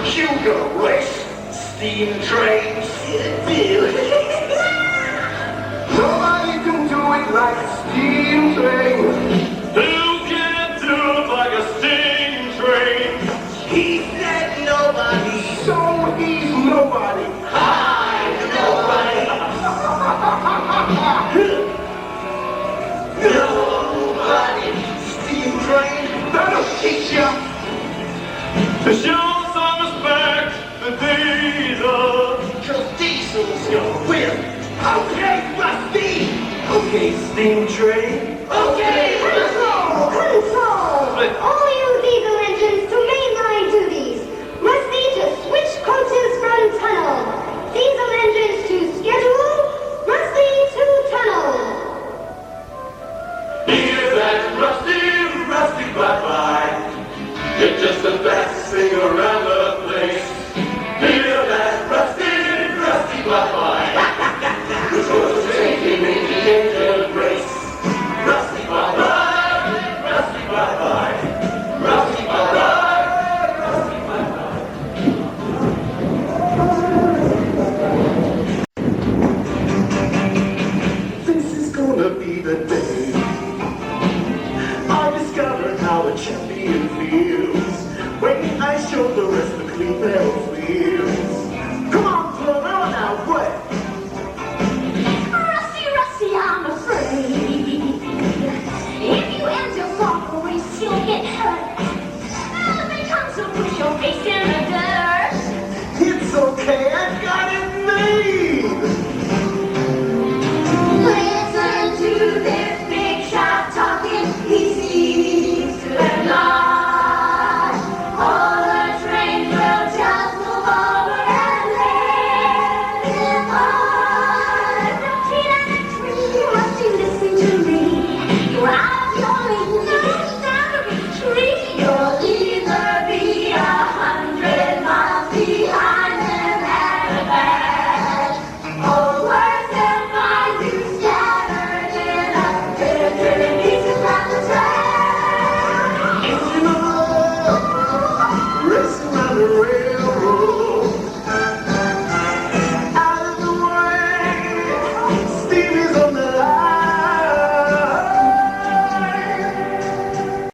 Sugar race, steam trains, nobody can do it like a steam train. Who can do it like a steam train? He said nobody, so he's nobody. I'm nobody. Nobody. Steam train, that'll teach ya. To show some respect to diesel. 'Cause diesel's your whip. Okay, Rusty. Okay, steam train. Okay, Control! All you diesel engines to mainline duties. Rusty to switch coaches from tunnel. Diesel engines to schedule. Rusty to tunnel. Hear that rusty, rusty bye-bye. You're just the best thing around the place. Hear that rusty, rusty bye-bye. Which was taking me the engine race. Rusty bye-bye, rusty bye-bye. Rusty bye-bye, rusty bye-bye. This is gonna be the day I discovered how a champion feels.